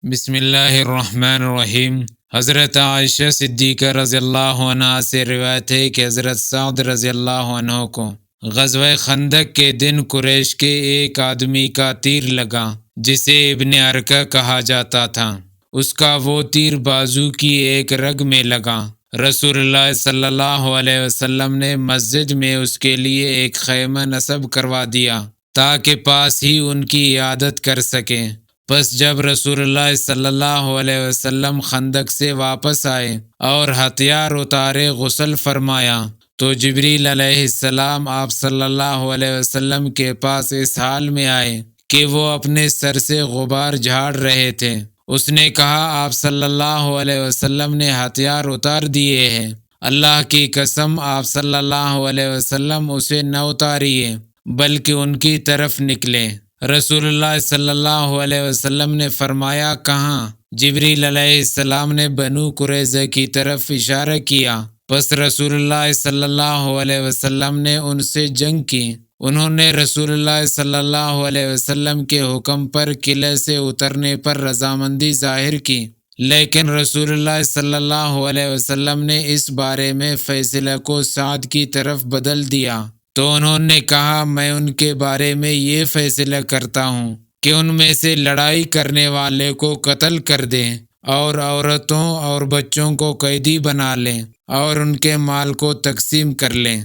بسم اللہ الرحمن الرحیم۔ حضرت عائشہ صدیقہ رضی اللہ عنہ سے روایت ہے کہ حضرت سعد رضی اللہ عنہ کو غزوہ خندق کے دن قریش کے ایک آدمی کا تیر لگا جسے ابن ارکہ کہا جاتا تھا۔ اس کا وہ تیر بازو کی ایک رگ میں لگا۔ رسول اللہ صلی اللہ علیہ وسلم نے مسجد میں اس کے لیے ایک خیمہ نصب کروا دیا تاکہ پاس ہی ان کی عیادت کر سکیں۔ پس جب رسول اللہ صلی اللہ علیہ وسلم خندق سے واپس آئے اور ہتھیار اتارے غسل فرمایا تو جبریل علیہ السلام آپ صلی اللہ علیہ وسلم کے پاس اس حال میں آئے کہ وہ اپنے سر سے غبار جھاڑ رہے تھے۔ اس نے کہا آپ صلی اللہ علیہ وسلم نے ہتھیار اتار دیے ہیں۔ اللہ کی قسم آپ صلی اللہ علیہ وسلم اسے نہ اتاریے بلکہ ان کی طرف نکلے۔ رسول اللہ صلی اللہ علیہ وسلم نے فرمایا کہاں؟ جبریل علیہ السلام نے بنو قریظہ کی طرف اشارہ کیا۔ پس رسول اللہ صلی اللہ علیہ وسلم نے ان سے جنگ کی۔ انہوں نے رسول اللہ صلی اللہ علیہ وسلم کے حکم پر قلعے سے اترنے پر رضامندی ظاہر کی، لیکن رسول اللہ صلی اللہ علیہ وسلم نے اس بارے میں فیصلہ کو سعد کی طرف بدل دیا تو انہوں نے کہا میں ان کے بارے میں یہ فیصلہ کرتا ہوں کہ ان میں سے لڑائی کرنے والے کو قتل کر دیں اور عورتوں اور بچوں کو قیدی بنا لیں اور ان کے مال کو تقسیم کر لیں۔